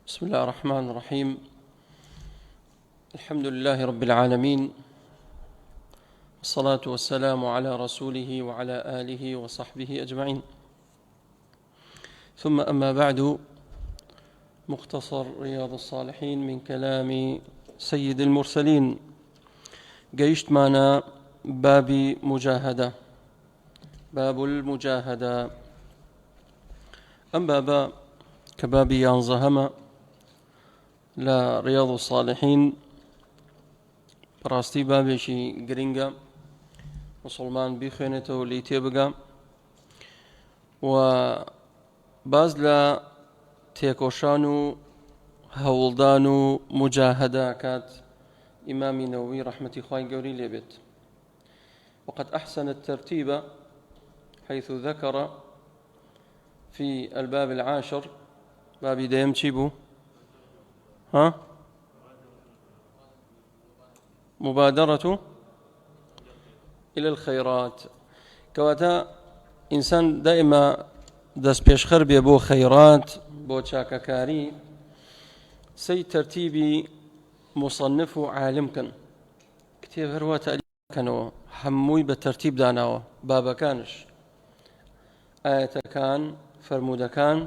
بسم الله الرحمن الرحيم. الحمد لله رب العالمين، والصلاة والسلام على رسوله وعلى آله وصحبه أجمعين. ثم أما بعد، مختصر رياض الصالحين من كلام سيد المرسلين. قيشت معنا باب مجاهدة، باب المجاهدة. أم بابا كباب ينزهم لا رياض الصالحين براستي بابيشي گرنگا مسلمان بخوێنێتەوە لی تێبگا و باز لە تێکۆشان و هەوڵدان و مجاهدە کات ئیمامی نەووی ڕەحمەتی خوای گەورەی لێبێت. وقد أحسن الترتيب حيث ذكر في الباب العاشر، بابي دايم تشيبو مبادرة إلى الخيرات. كواتا إنسان دائما دەست پێشخەر بێ بۆ خەیرات، بۆ چاکەکاری. سەی تەرتیبی مصنف و عالمکن، کتێب هەروە تەلیفکەنەوە، هەمووی بە تەرتیب داناوە، بابەکانش، ئاەتەکان، فەرموودەکان.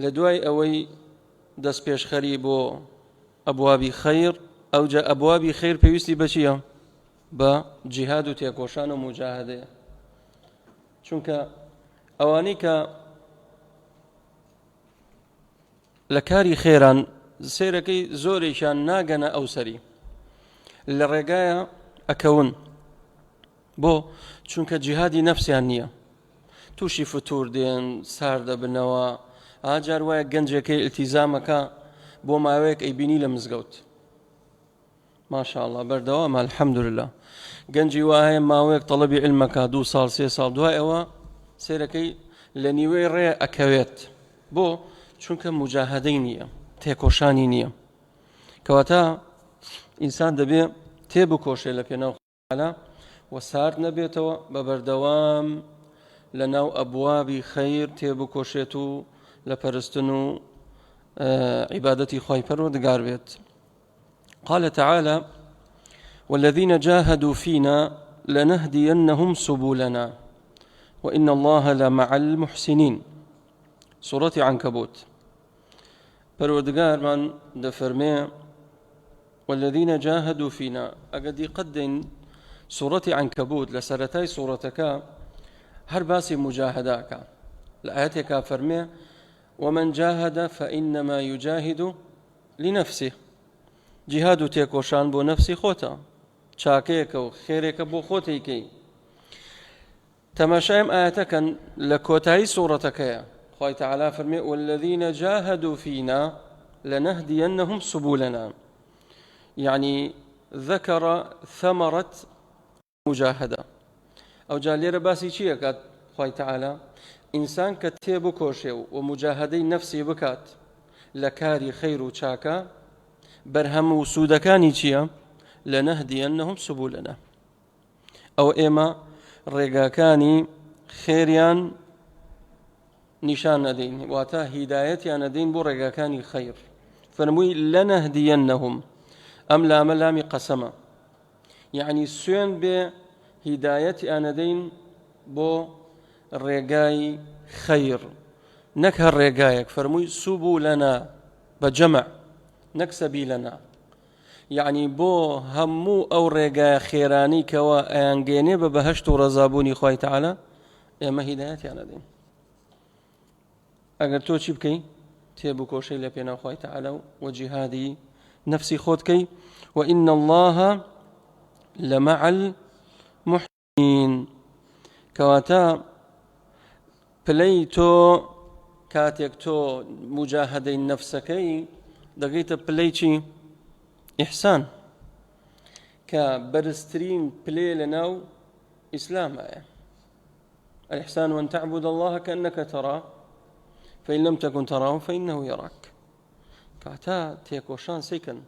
لە دوای ئەوەی دەست پێشخەری بۆ ئەبوابی خەیر، ئەوجا ئەبوابی خەیر پێویستی بە چییە؟ بە جیهاد و تێکۆشان و مجاهدەیە. چونکە ئەوانەی کە لە کاری خێران سێرەکەی زۆرێکیان ناگەنە ئەو سەری، لە ڕێگایە ئەکەون. بۆ چونکە جیهادی نەفسیان نییە، تووشی فتور دێن، سار دەبنەوە. ئاجار وایە گەنجێکەی ئیلتیزامەکە بۆ ماوەیەک ئەیبینی لە مزگەوت، ماشاءالله بەردەوامە، الحەمدولله. گەنجی وایە ماوەیەک تەڵەبی علمەکە، 2 ساڵ 3 ساڵ، دوای ئەوە سێرەکەی لە نیوەی ڕێ ئەکەوێت. بۆ چونکە مجاهدەی نییە، تێکۆشانی نییە. کەواتە ئینسان دەبێ تێبکۆشێ لە پێناو خۆیانە و سارد نەبێتەوە، بە بەردەوام لە ناو ئەبوابی خەیر تێبکۆشێت و لە پەرستن و عیبادەتی خوای پەروەردگار بێت. قال تعالى: والذين جاهدوا فينا لنهدينهم سبلنا وإن الله لمع المحسنين. سورة عنكبوت. پەروەردگار من دەفەرمێ والذين جاهدوا فينا. ئەگەر دیقەتدەین سورة عنكبوت لە سەرەتای سورەتەکە هەر باسی مجاهداکە. لە ئاەتێکا فەرمێ ومن جاهد فإنما يجاهد لنفسه. جیهاد و تێکۆشان بۆ نەفسی خۆتە، چاکەیەکە و خێرێکە بۆ خۆتیکەی. تەماشایم ئاەتەکەن لە کۆتایی سوورەتەکەیە. خوای تەعالا فەرمێ والذين جاهدوا فينا لنهدينهم سبلنا، يعني ذكر ثمرة مجاهدة. ئەو جا لێرە باسی چییە کات خوای تەعالا؟ ئینسان کە تێبکۆشێ و مجاهدەی نەفسی بکات لە کاری خەیر و چاکە، بەرهەم و سوودەکانی چییە؟ لنهدينهم سبلنا. ئەو ئێمە ڕێگاکانی خێریان نیشان ئەدەین، واتە هیدایەتیان ئەدەین بۆ ڕێگاکانی خەیر. فەرمووی لنهدينهم، ئەم لامە لامی قەسەمە، یعنی سوێن بێ هیدایەتیان ئەدەین بۆ ڕێگای خەیر، نەک هەر ڕێگایەک. فەرمووی سوبولنا بە جەمع، نەک سەبیلنا، یعنی بۆ هەموو ئەو ڕێگای خێرانی کەوە ئەیانگەێنێ بە بەهەشت و ڕەزابوونی خوای تەعالا، ئێمە هیدایەتیان ئەدەین. ئەگەر تۆ چی بکەی؟ تێبکۆشەی لە پێناو خوای تەعالا و جیهادی نەفسی خۆتکەی. وإن الله لمع المحسنين. کەواتە پلەی تۆ کاتێک تۆ مجاهدەی نەفسەکەی دەگەیتە پلەی چی؟ ئیحسان، کە بەرزترین پلێ لە ناو ئیسلامایە. الإحسان أن تعبد الله كأنك تراه فإن لم تكن تراه فإنه يراك. کەواتە تێکۆشان سێکن،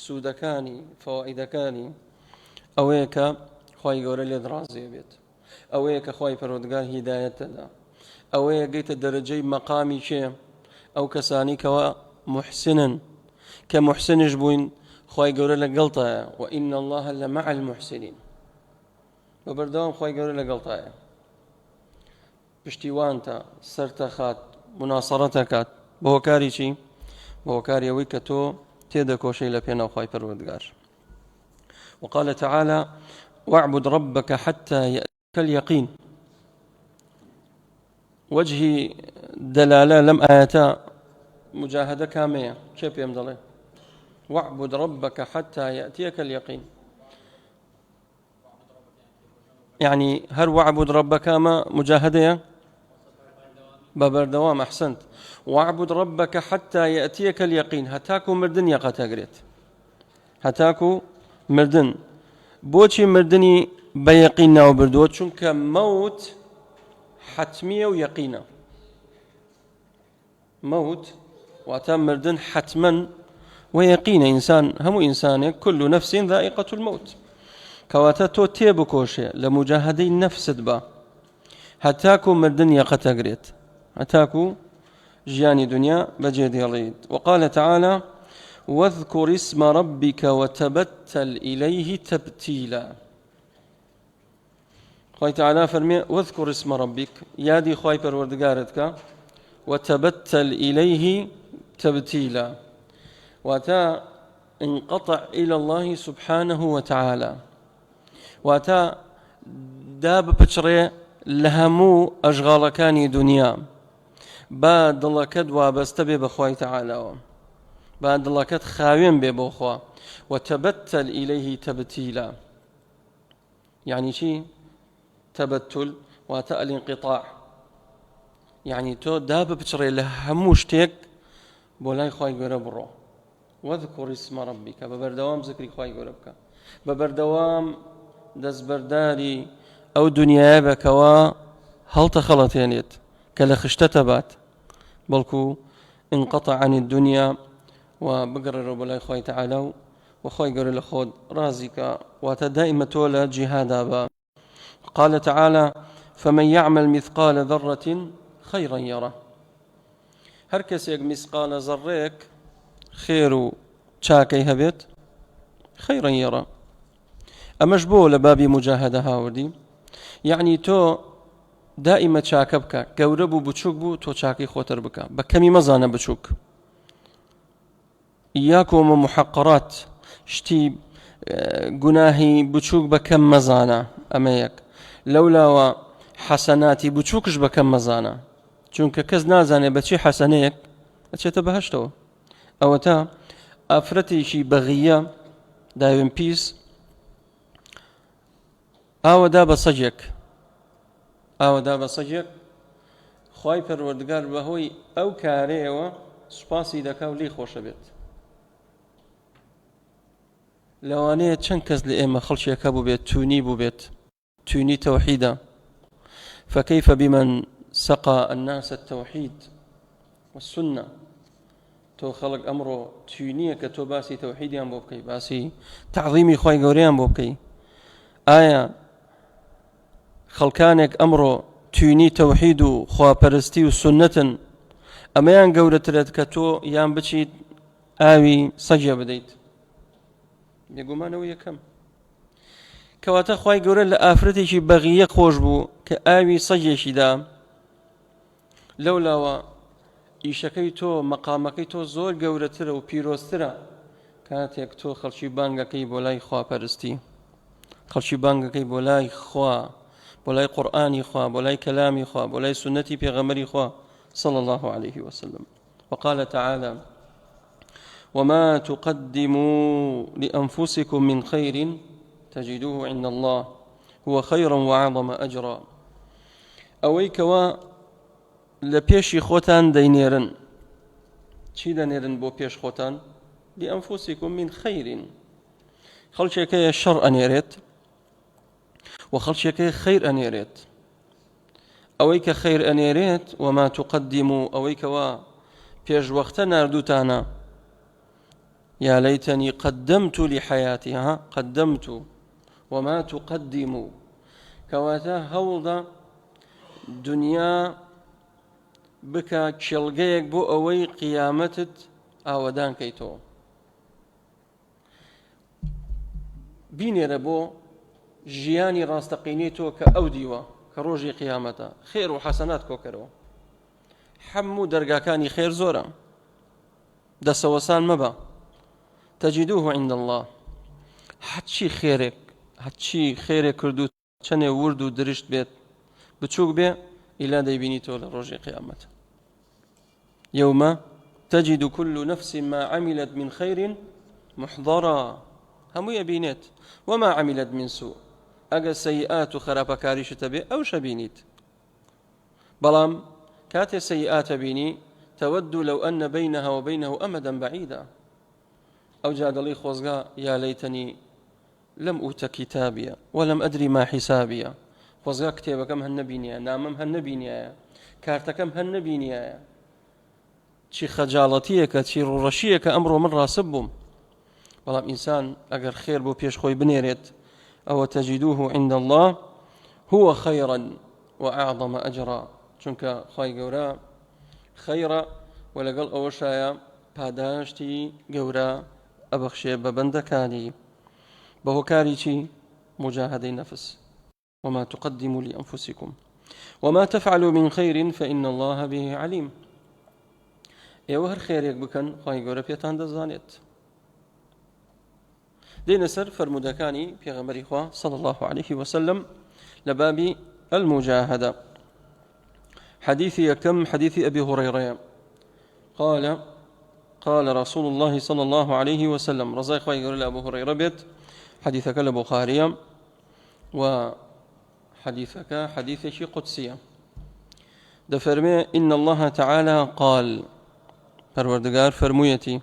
سوودەکانی، فەوائیدەکانی ئەوەیە کە خوای گەورە لێت ڕازێ بێت، ئەوەیە کە خوای پەروەردگار هیدایەت دەدا، ئەوەیە گەیتە دەرەجەی مەقامی چێ؟ ئەو کەسانی کەوا محسنا كمحسن جبوين خواي قولي لقلطايا وإن الله لمع المحسنين وبردوام خواي قولي لقلطايا پشتیوانتە سەرتەخات مناسەڕەتەکات بە هۆکاری چی؟ بە هۆکاری ئەوەی کە تۆ تێدەکۆشەی لە پێناو خوای پەروەردگار. وقال تعالى واعبد ربك حتى يأتيك اليقين. وجهي دلالة لم آياتا مجاهدة كامية كيف يمضلي واعبد ربك حتى يأتيك اليقين، يعني هل واعبد ربك ما مجاهدة ببردوام. أحسنت. واعبد ربك حتى يأتيك اليقين، هتاكو مردن يقاتقريت، هتاكو مردن بوشي مردني بيقينا وبردوت چونك موت حتمية ويقينا. موت واتام مردن حتما ويقينا. إنسان هم إنسان كل نفس ذائقة الموت، كواتا تو تيبكوشي لمجاهدي نفس با هتاكو مردن يقاتقريت، هتاكو جياني دنيا بجيد يليد. وقال تعالى واذكر اسم ربك وتبتل إليه تبتيلا. خوي تعالى فرمي واذكر اسم ربك يادي خوي پروردگارتك وتبتل إليه تبتيلا، واتا انقطع إلى الله سبحانه وتعالى، واتا داب بچري لهمو أشغالكاني دنيا بعد الله كد وابستبي بخوي تعالى، بعد الله كد خاوين ببوخوا. وتبتل إليه تبتيلا يعني شي تبتل واتا الانقطاع، يعني تو داب بچري لهموشتك بولاي خوي گوره برو. واذكر اسم ربك ببردوام ذكري خوي گوره بك، ببردوام دزبرداري أو دنيا بكوا هل تخلطينيت كلا خشتتبات بلكو انقطع عن الدنيا وبقرر بلاي خوي تعالى وخوي قرر لخود رازك وتدائم تولى جهادا. قال تعالى فمن يعمل مثقال ذرة خيرا يره. هركسيك مثقال ذريك خير شاكي هبت خيرا يرى. أمجبو لبابي مجاهدة هاوردي، يعني تو دائما چاکە بکە، گەورە بوو بچووک بوو تۆ چاکەی خۆتر بکە، بە کەمی مەزانە بچووک. ئیاکۆ محەقەرات شتی گوناهی بچووک بە کەم مەزانە، ئەمە یەک. لەولاوە حەسەناتی بچووکش بە کەم مەزانە، چونکە کەس نازانێ بەچی حەسەنەیەک ئەچێتە بەهەشتەوە. ئەوە تا ئافرەتێکی بەغیە داوێن پیس ئاوەدا بە سەگێک، ئاوەدا بە سەگێک خوای پەروەردگار بەهۆی ئەو کارەیەوە سوپاسی دەکا و لێی خۆشە بێت. لەوانەیە چەند کەس لە ئێمە خەڵکێکە بوو بێت توونی بوو بێت، توونی تەوحیدە، فكيف بمن سقى الناس التوحيد والسنة. تو خلق أمره توونیە کە تۆ باسی تەوحیدیان بۆ بکەی، باسی تعظیمی خوای گەورەیان بۆ بکەی. ئایا خەڵکانێک ئەمڕۆ توینی تەوحید و خواپەرستی و سنەتن، ئەمەیان گەورەترێت کە تۆ یان بچیت ئاوی سەگێ بدەیت؟ بێگومانەوە یەکەم. کەواتە خوای گەورە لە ئافرەتێکی بەغیە خۆش بوو کە ئاوی سەگێکیدا، لەولاوە ئیشەکەی تۆ مەقامەکەی تۆ زۆر گەورەترە و پیرۆزترە کاتێک تۆ خەڵکی بانگەکەی بۆ لای خواپەرستی، خەڵکی بانگەکەی بۆ لای خوا، بۆ لای قورئانی خوا، بۆ لای کەلامی خوا، بۆ لای سنەتی پێغەمبەری خوا صلى الله عليه وسلم. وقال تعالى وما تقدموا لأنفسكم من خير تجدوه عند الله هو خيرا وأعظم أجرا. أويكوا لبيشي خوتان دينيرن، چی دەنێرن بۆ پێش خۆتان؟ لأنفسكم من خير، خەڵکێکەیە شەڕ ئەنێرێت و خەڵکێکەیە خەیر ئەنێرێت. ئەوەی کە خەیر ئەنێرێت وما تقدموا ئەوەی کەوا پێش وەختە ناردووتانە، يا ليتني قدمت لحياتها قدمت وما تقدموا، كواتا هەوڵدا دنیا بکە کێڵگەیەک بۆ ئەوەی قیامەتت ئاوەدان کەیتەوە بینێرە بۆ ژیانی ڕاستەقینەی تۆ کە ئەو دیوە کە ڕۆژی قیامەتە خێر و حەسەنات کۆکەرەوە هەموو دەرگاکانی خێر زۆرە دەسەوەسان مەبە تەجیدوه عند الله هەرچی خێرێک کردو چەنێ ورد و درشت بێت بچووک بێ ئیلا دەیبینیتەوە لە ڕۆژی قیامەت يوم تجد كل نفس ما عملت من خير محضرا همو يبينت وما عملت من سوء أجا سيئات خراب كاريش تبي أو شبينيت بلام كات سيئات بيني تود لو أن بينها وبينه أمدا بعيدا أو جاد لي خوزقا يا ليتني لم أوت كتابيا ولم أدري ما حسابيا خوزقا كتابكم هالنبينيا نامم هالنبينيا كارتكم هالنبينيا چی خەجاڵەتیەکە چی ڕوڕەشیەکە ئەمڕۆ من ڕاسب بووم بەڵام ئینسان ئەگەر خێر بۆ پێش خۆی بنێرێت ئەوە تەجیدوه عند الله هو خيرا وأعظم أجرا چونکە خوای گەورە خەیرە و لەگەڵ ئەوەشایە پاداشتی گەورە ئەبەخشێ بە بەندەکانی بە هۆکاری چی مجاهدەی نەفس وما تقدموا لأنفسكم وما تفعلوا من خير فإن الله به عليم ئێوە هەر خێرێک بکەن خوای گەورە پێتان دەزانێت دێنە سەر فەرمودەکانی پێغەمبەری خوا صلى الله عليه وسلم لە بابی المجاهدة حديث يكم حديث أبي هريرة قال رسول الله صلى الله عليه وسلم رضي خوي يقول أبو هريرة بيت حديثك البخاري وحديثك حديث شي قدسية دفرمي إن الله تعالى قال پروردگار فرمويتي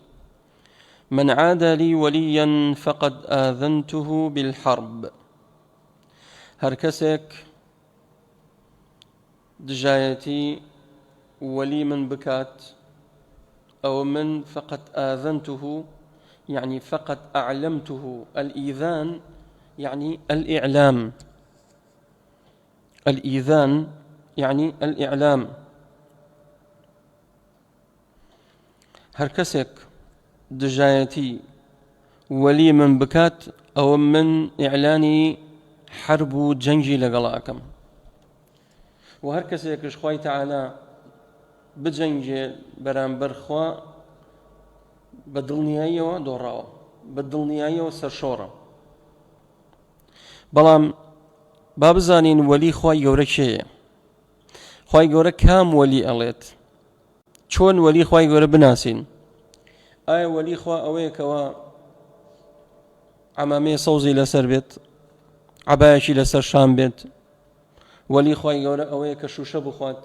من عاد لي وليا فقد آذنته بالحرب هر کەسێک دژایەتی ولي من بكات أو من فقد آذنته يعني فقد أعلمته الإيذان يعني الإعلام الإيذان يعني الإعلام هر کەسێک دژایەتی ولي من بكات أو من إعلاني حرب و جەنگی لەگەڵاکەم و هەر کەسێکش خوای تەعالا بجەنگێ بەرامبەر خوا بە دڵنیاییەوە دۆڕاوە بە دڵنیاییەوە سەرشۆڕە بەڵام با بزانین وەلی خوای گەورە کێیە خوای گەورە کام وەلی ئەڵێت چۆن وەلی خوای گەورە بناسین ئایا وەلی خوا ئەوەیەکەوە عەمامەیە سەوزی لەسەر بێت عەبایەکی لەسەر شان بێت وەلی خوای گەورە ئەوەیە کە شوشە بخوات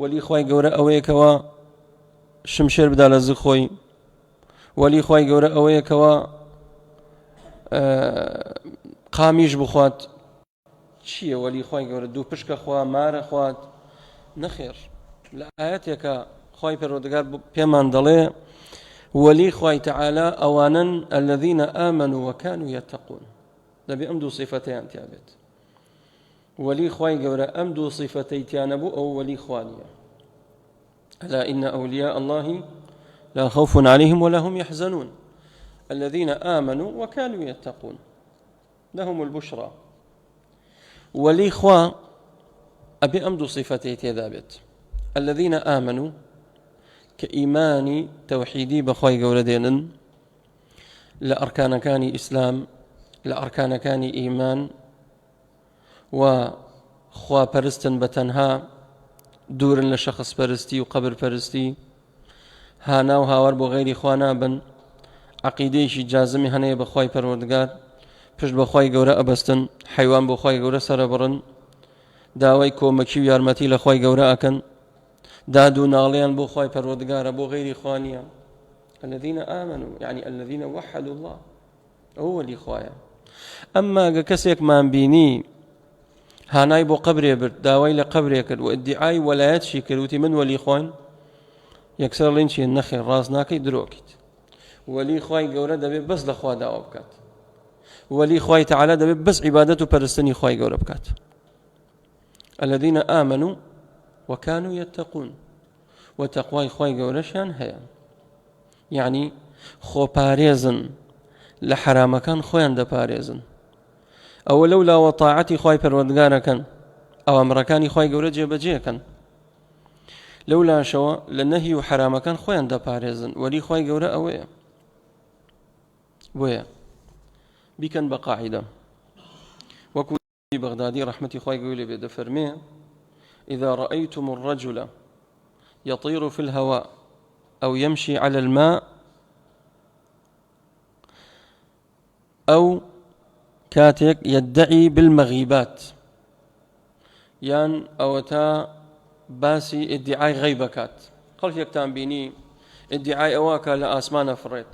وەلی خوای گەورە ئەوەیەکەوە شمشێر بدا لە زخۆی وەلی خوای گەورە ئەوەیەکەوە قامیش بخوات چییە وەلی خوای گەورە دوو پشکە خوا مارە خوات نەخێر لە ئاەتێکە خوای پەروەردگار پێمان دەڵێ وەلی خوای تەعالا ئەوانن الذين آمنوا وكانوا يتقون دەبێ ئەم دوو صیفەتەیان تیا بێت وەلی خوای گەورە ئەم دوو صیفەتەی تیانە بوو ئەو وەلی خوا نیە ألا إن أولياء الله لا خوف عليهم ولا هم يحزنون الذين آمنوا وكانوا يتقون لهم البشرى ولي خوا أبي أمدو صفتي تذابت الذين آمنوا كإيماني توحيدي بخواي قولدين لأركان كان إسلام لأركان كان إيمان وخوا پرستن بتنها دور لشخص پرستی و قبر پرستی هانا و هاور بو غیری خوانا بن عقیدەیەکی جازمی هەنەیە بەخوای پەروەردگار پشت بەخوای گەورە ئەبەستن حیوان بۆخوای گەورە سەرەبڕن داوای کۆمەکی و یارمەتی لە خوای گەورە ئەکەن داد و ناڵەیان بۆ خوای پەروەردگارە بۆ غیری خوا نییە الذين آمنوا يعني الذين وحدوا الله هو اللي خوايا أما كسيك ما بيني هاناي بو قبري برد داوي لقبري كد وادعاي ولايات شكل وتي من ولي خوان يكسر لينشي النخل راس ناكي دروكيت ولي خواي قورة دبي بس لخوا داوا بكات ولي خواي تعالى دبي بس عبادته برستني خواي قورة بكات الذين آمنوا وكانوا يتقون وتقواي خواي قورة شان هيا يعني خۆپارێزن لە حرامەکان خۆیان دەپارێزن. ئەوە لەولا وەطاعەتی خوای پەروەردگارەکەن، ئەوامرەکانی خوای گەورە جێبەجێکەن، لەولاشەوە لە نەهی و حرامەکان خۆیان دەپارێزن. وەلی خوای گەورە ئەوەیە. بۆیە بیکەن بە قاعیدە. وەکو بەغدادی ڕەحمەتی خوای گەورە لێ بێ دەفەرمێ: إذا رأيتم الرجل يطير في الهواء أو يمشي على الماء أو كاتك يدعي بالمغيبات، يان أو تا باسي ادعاء غيبكات. خلش يكتان بيني ادعاء أواكا لآسمان فريت،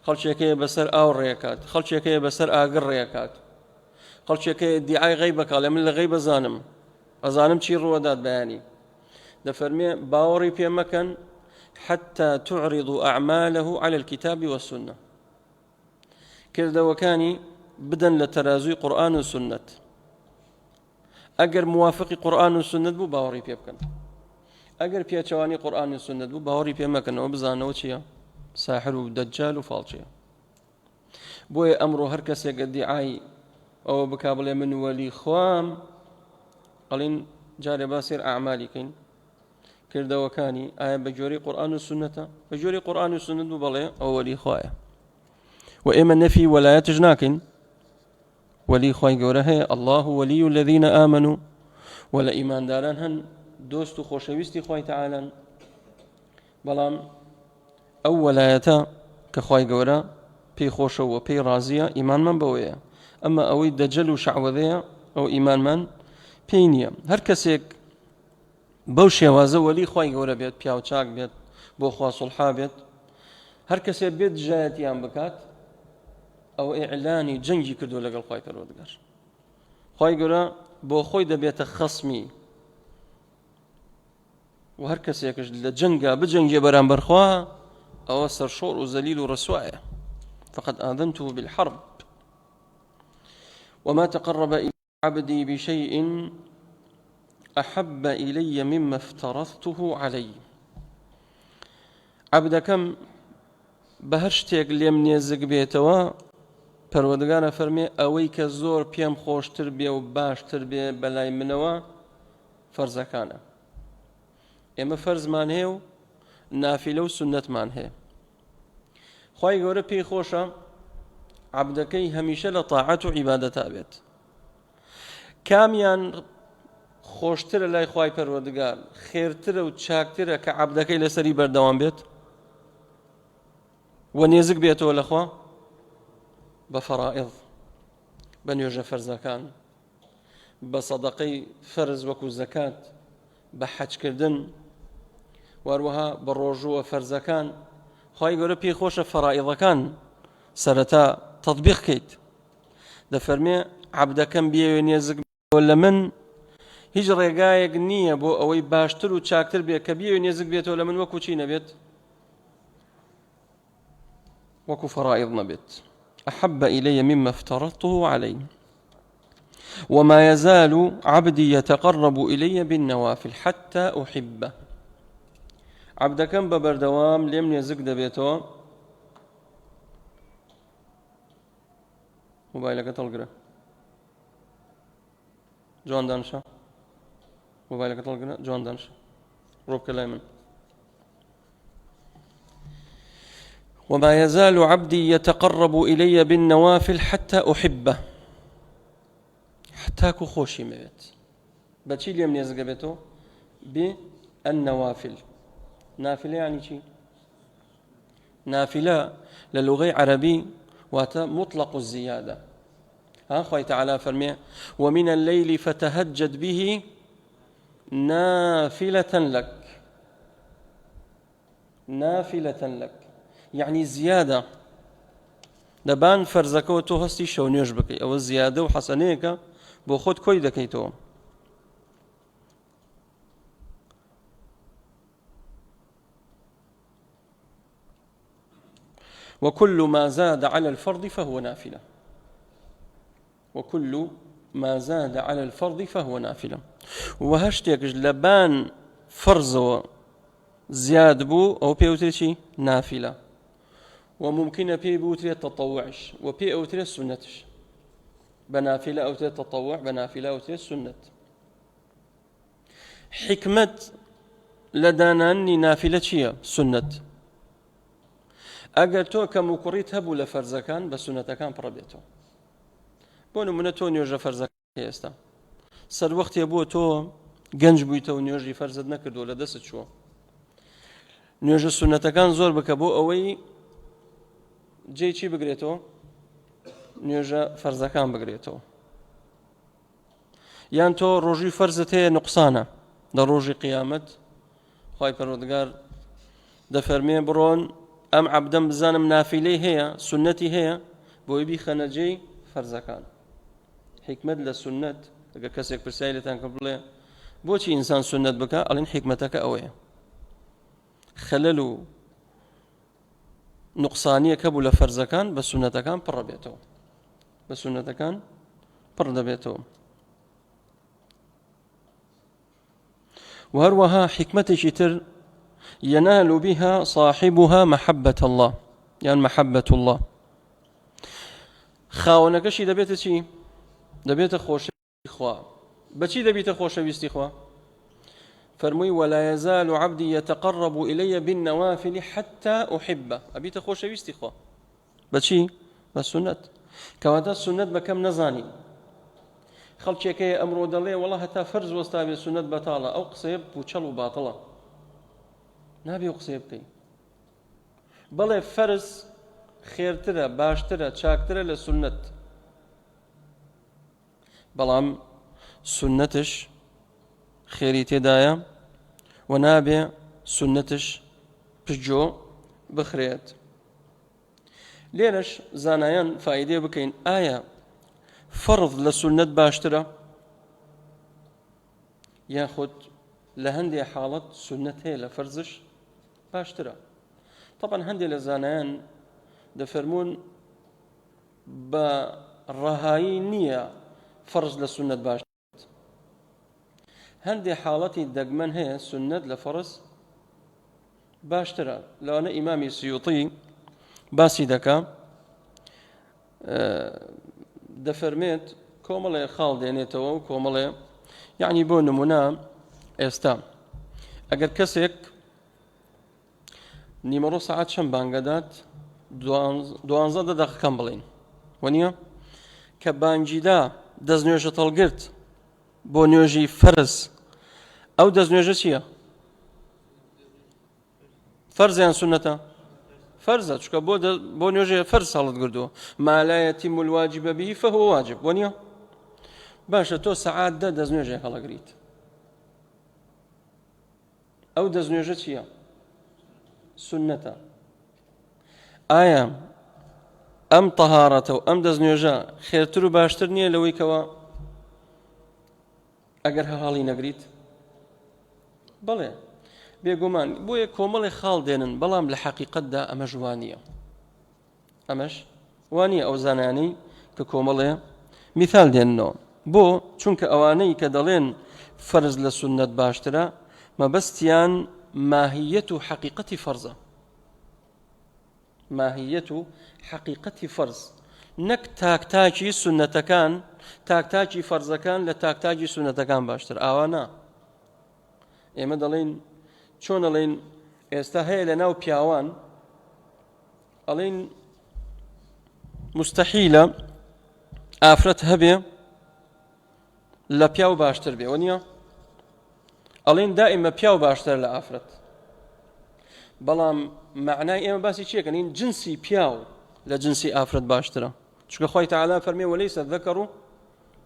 خلش يكي بسر آور ريكات، خلش يكي بسر آقر ريكات، خلش يكي ادعاء غيبكا لمن الغيب زانم أزانم چی ڕوەدات بەیانی. دەفەرمێ باوەڕی پێ مەکەن حتى تعرضوا أعماله على الكتاب والسنة. کردەوەکانی بدەن لە تەرازوی قورآن و سنت. ئەگەر موافقی قورآن و سنت بوو باوەڕی پێ بکەن، ئەگەر پێچەوانی قورآن و سنت بوو باوەڕی پێ مەکەنەوە، بزانەوە چییە؟ ساحر و دەجال و فاڵچەیە. بۆیە ئەمڕۆ هەر کەسێک ئیدعای ئەوە بکا بڵێ من وەلی خوام، قەڵین جارێ باسێر ئەعمالیکەین کردەوەکانی ئایا بە جۆرەی قورآن و سنەتە؟ بە جۆرەی قورآن و سنت بوو بەڵێ ئەوە وەلی خوایە. و ئێمە نەفی وەلایەتش ناکەین، وەلی خوای گەورە هەیە. الله وەلی الذین ئامنوا، و لە ئیمانداران هەن دۆست و خۆشەویستی خوای تەعالان. بەڵام ئەو وەلایەتە کە خوای گەورە پێی خۆشە و پێی ڕازیە ئیمانمان بەوەیە. ئەمە ئەوەی دەجەل و شەعوەذەیە ئەو ئیمانمان پێی نییە. هەر کەسێک بەو شێوازە وەلی خوای گەورە بێت، پیاو چاک بێت، بۆ خوا سوڵحا بێت، هەر کەسێک بێت دژایەتیان بکات، ئەو ئیعلانی جەنگی کردو لەگەڵ خوای پەروەردگار. خوای گەورە بۆ خۆی دەبێتە خەسمی، و هەر کەسێکش لە جەنگا بجەنگێ بەرامبەر خوا، ئەوە سەرشۆڕ و زەلیل و ڕەسوایە. فقد آذنته بالحرب وما تقرب إلي عبدي بشيء أحب إلي مما افترضته عليه. عبدكم بهشتێک لێم نێزک بێتەوە، پەروەردگارە فەرمێ ئەوەی کە زۆر پێم خۆشتر بێ و باشتر بێ بەلای منەوە فەرزەکانە. ئێمە فەرزمان هەیە و نافیلە و سنەتمان هەیە. خوای گەورە پێی خۆشە عەبدەکەی هەمیشە لە تاعەت و عیبادەتا بێت. کامیان خۆشترە لای خوای پەروەردگار، خێرترە و چاکترە کە عەبدەکەی لەسەری بەردەوام بێت و نێزک بێتەوە لەخوا؟ بە فەرائیض، بە نوێژە فەرزەکان، بە سەدەقەی فەرز وەکو زەکات، بە حەجکردن، وەروەها بە ڕۆژووە فەرزەکان. خوای گەورە پێی خۆشە فەرائیضەکان سەرەتا تەطبیق کەیت. دەفەرمێ عەبدەکەم بێوێ نێزک بێتەوە لە من، هیچ ڕێگایەک نییە بۆ ئەوەی باشتر و چاکتر بێت کە بێوێ نێزک بێتەوە لە من وەکو چی نەبێت؟ وەکو فەرائیض نەبێت. أحب إلي مما افترضته عليه وما يزال عبدي يتقرب إلي بالنوافل حتى أحبه. عبدكم ببردوام لم نێزک دەبێتەوە. موبایلەکە تەڵگرە، جوان دانشە، موبایلەکە تەڵگرە، جوان دانشە، ڕۆبکە لای من. وما يزال عبدي يتقرب إلي بالنوافل حتى أحبه. حتى كو خوشي مبيت بچي ليم نێزک دەبێتەوە؟ بالنوافل. نافلة يعني شي؟ نافلة للغة عربي واتا مطلق الزيادة. ها خوي تعالى فرمي ومن الليل فتهجد به نافلة لك. نافلة لك يعني زيادة. دەبان فەرزەکەەوە تۆ هەستی شەو نوێژ بکەی، ئەوە زیادە و حەسەنەیەکە بۆ خۆت کۆی دەکەیتەوە. وكل ما زاد على الفرض فهو نافلة. وكل ما زاد على الفرض فهو نافلة. وهشتێکش لەبان فەرزەوە زياد بو أو بي أوتري نافلة، وممكن بي بوتري تطوعش، وبي أوتري سنتش، بنافلة أوتري تطوع، بنافلة أوتري سنة. حكمة لداناني نافلة شيء سنة. ئەگەر تۆ کە مکوڕیت هەبوو لە فەرزەکان بە سونەتەکان پڕە بێتەوە. بۆ نمونە تۆ نوێژە فەرزەکان ئێستا سەر وەختێ بووە تۆ گەنج بوویتەوە نوێژی فەرزت نەکردو لە دەست چووە، نوێژە سونەتەکان زۆر بکە بۆ ئەوەی جێی چی بگرێتەوە؟ نوێژە فەرزەکان بگرێتەوە. یان تۆ ڕۆژی فەرزت هەیە نوقسانە لە ڕۆژی قیامەت، خوای پەروەردگار دەفەرمێ بڕۆن ئەم عەبدەم بزانم نافیلەی هەیە سنەتی هەیە بۆی بیخەنە جێی فەرزەکان. حکمت لە سنەت ئەگەر کەسێک پرسیای لێتان کە بڵێ بۆچی ئینسان سنەت بکە، ئەڵێن حکمەتەکە ئەوەیە خەلەل و نوقسانیەک هەبوو لە فەرزەکان بە سنەتەکان پڕە بێتەوە، بە سنەتەکان پڕ دەبێتەوە. وهروها حكمتي تر ينال بها صاحبها محبة الله، يعني محبة الله. خاونەکەشی دەبێتە چی؟ دەبێتە خۆشەویستی خوا. بەچی دەبێتە خۆشەویستی خوا؟ فەرمووی ولا يزال عبدي يتقرب إلي بالنوافل حتى أحبه. ئەبیتە خۆشەویستی خوا. بەچی؟ بە سنەت. کەواتە سنەت بەکەم نەزانی. خەڵکێکەیە ئەمڕۆ دەڵێ وەڵا هەتا فەرز وەستا بێ سنەت بەتاڵە، ئەو قسەیە پوچەڵ و باتڵە، نابێ ئەو قسەیە بکەی. بەڵێ فەرز خێرترە، باشترە، چاکترە لە سنەت، بەڵام سنەتش خێری تێدایە و نابێ سنەتش پشتجۆ بخرێت. لێرەش زانایان فایدێ بکەین ئایا فەرض لە سنەت باشترە یاخود لە هەندێک حاڵەت سنەت هەیە لە فەرزش باشترە. طبعا هەندێک لە زانایان دەفەرمون بە ڕەهایی نییە فەرز لە سنەت باشترێت، هەندێک حاڵەتی دەگمەن هەیە سنەت لە فەرز باشترە. لەوانە ئیمامی سیوطی باسی دەکا، دەفەرمێت کۆمەڵێ خاڵ دێنێتەوە و کۆمەڵێ یعنی بۆ نمونە ئێستا ئەگەر کەسێک نیمەڕۆ سەعات چەند بانگەدات 12 دەقیقەم بڵێن وەنیە کە بانگیدا دەستنوێژە تەڵگرت بۆ نوێژی فەرز، ئەو دەستنوێژە چییە؟ فەرزیان سنەتە؟ فەرزە، چکە بۆ نوێژێ فەرز ساڵت گردووە. ما لا يتم الواجب به فهو واجب وەنیە؟ باشە تۆ سەعات دە دەستنوێژێ هەڵەگریت، ئەو دەستنوێژە چییە؟ سنەتە. ئایا ئەم تەهارەتە و ئەم دەستنوێژە خێرتر و باشتر نییە لەوەی کەوە ئەگەر هەڵی نەگریت؟ بەڵێ بێگومان. بۆیە کۆمەڵی خاڵ دێنن، بەڵام لە حەقیقەتدا ئەمەش وانییە، ئەمەش وانییە. ئەو زانانی کە کۆمەڵێ میثال دێننەوە بۆ چونکە ئەوانەی کە دەڵێن فەرز لە سنەت باشترە مەبەستیان ماهیەت و حەقیقەتی فەرزە، ماهیەت و حەقیقەتی فەرز، نەک تاکتاکی سنەتەکان، تاکتاکی فەرزەکان لە تاکتاکی سنەتەکان باشتر. ئاوانە ئێمە دەڵێن چۆن ئەڵێن ئێستا هەیە لە ناو پیاوان ئەڵێن مستەحیلە ئافرەت هەبێ لە پیاو باشتر بێ وەنیە؟ ئەڵێن دائیمە پیاو باشتر لە ئافرەت، بەڵام معنای ئێمە باسی چیەکەن؟ این جنسی پیاو لە جنسی ئافرەت باشترە، چونکە خوای تەعالا فەرمێ وەلەیسە الذەکەڕ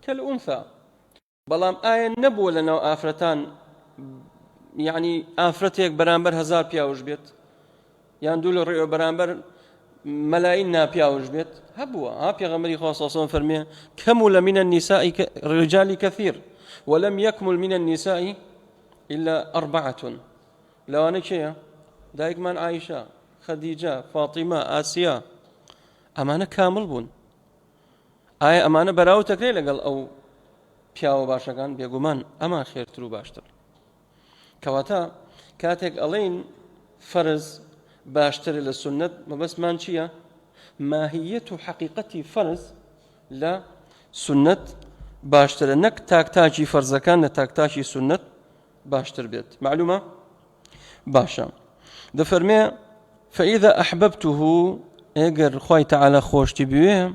کەلئونثا. بەڵام ئایا نەبووە لە ناو ئافرەتان یعنی ئافرەتێک بەرامبەر 1000 پیاوش بێت، یان دوو لە ڕێوە بەرامبەر مەلاین ناپیاوش بێت؟ هەبووە. پێغەمبەری خوا صلی الله علیه و سلم فەرمێ کەمولا من النساء رجال كثير ولم يكمل من النساء إلا 4. لەوانە کێیە؟ دایکمان عایشە، خەدیجە، فاتیمە، ئاسیا، ئەمانە کامل بوون. ئایا ئەمانە بەراوردەکرێ لەگەڵ ئەو پیاوە باشەکان؟ بێگومان ئەمان خێرتر و باشتر. کەواتە كاتك ألين فرز باشتر للسنة ما بس مانشية ماهية حقيقة فرز لا سنة باشتر نك تاكتاجي فرز كان تاكتاجي سنة باشتر بيت معلومة باشا دفرمي فإذا أحببته اگر خوي تعالى خوش تبيه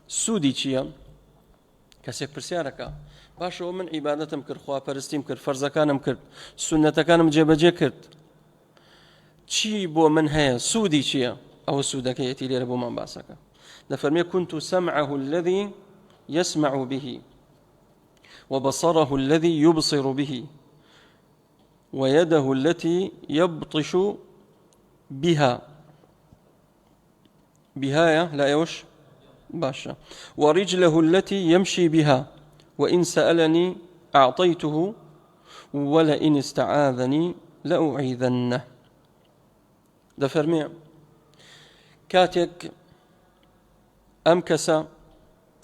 سودي چيا كسيك برسيارك باشا من عبادتم كر خوا پرستيم كر فرزكانم كر سنتكانم جيبجي كرت چی بۆ من هەیە سوودی چییە ئەوە سوودەکەیەتی لێرە بۆمان باسەکە دەفەرمێ كنت سمعه الذي يسمع به وبصره الذي يبصر به ويده التي يبطش بها بها لا يوش باشا ورجله التي يمشي بها وإن سألني أعطيته ولئن استعاذني لأعيذنه دەفەرمێ کاتێک ئەم کەسە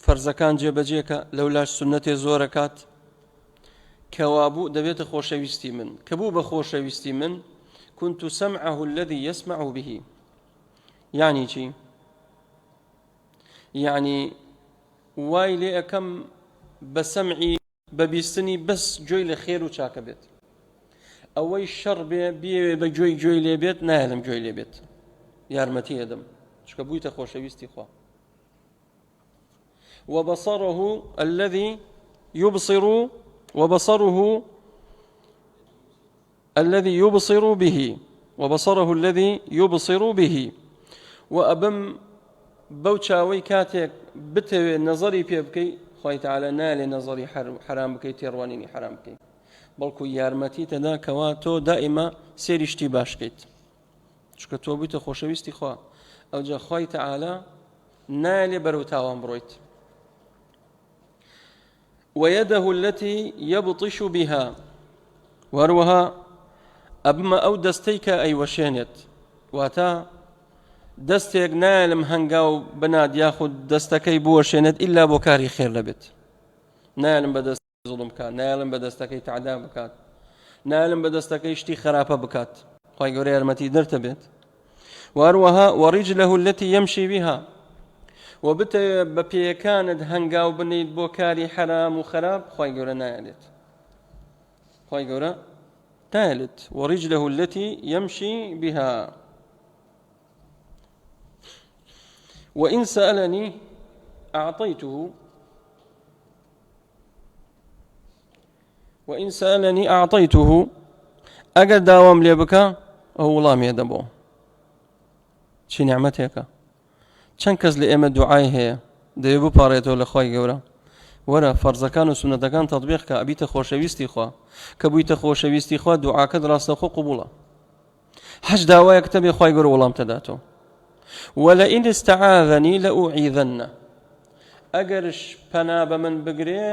فەرزەکان جێبەجێکە لەولاش سنەتێ زۆرەکات کەوابوو دەبێتە خۆشەویستی من کە بوو بە خۆشەویستی من كنت سمعه الذي يسمع به يعني چی يعني وای لێ ئەەکەم بە سەمعی بەبیستنی بەس گوێی لە خێر و چاکە بێت ئەوەی شەڕ بێ بە گوێی لێ بێت نایەڵم گوێی لێ بێت یارمەتی ئەدەم چکە بوویتە خۆشەویستی خوا وبصره الذي يبصر وبصره الذي يبصر به وبصره الذي يبصر به وأبم بوشاوي كاتك بتوي نظري بيبكي خوي تعالى نالي نظري حرام بكي تيروانيني حرام بكي بەڵکو یارمەتی تەدا کەوا تۆ دائیمە سێریشتی باش بکەیت چکە تۆ بوویتە خۆشەویستی خوا ئەوجا خوای تەعالە نایەڵێ بەرەو تاوان بڕۆیت ويده التي يبطش بها وروها أبما أو دستيك أي وشينت واتا دستيك نالم هنگاو بناد ياخد دستكي بوشينت إلا بوكاري خير لبت نالم بدست ظلم كات نالم بدستكي تعدا بكات نالم بدستكي اشتي خرافة بكات خواهي قوري أرمتي درتبت وروها ورجله التي يمشي بها وبت ببيكاند هنگاو بنيد بوكاري حرام وخراب خواهي قوري نالت خواهي قوري ثالث ورجله التي يمشي بها وإن سألني أعطيته وإن سألني أعطيته أجر داوام ليبكا أو الله ميدبو شي نعمتك چەند لإيمة دعاي هي دەبێ بپارێتەوە لە خوای گەورە وەرە فەرزەکان و سونەتەکان تەطبیق کە ئەبیتە خۆشەویستی خوا کە بوویتە خۆشەویستی خوا دوعاکەت ڕاستەوخۆ قبوڵە حەج داوایەک تەبێ خوای گەورە وەڵام تەداتەوە ولئن استعاذني لأعيذنه ئەگەرش پەنا بە من بگرێ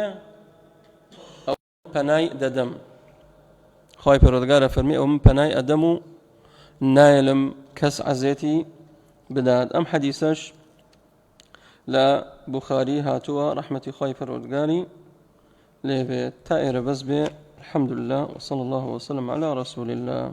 ئەو پەنای دەدەم خوای پەروەردگارە فەرمی ئەو من پەنای ئەدەم و نایەڵم کەس عەزێتی بدات أم حديثش لا بخاري هاتوا رحمة خوي فرودقاري ليه تائر بس به الحمد لله وصلى الله وسلم على رسول الله.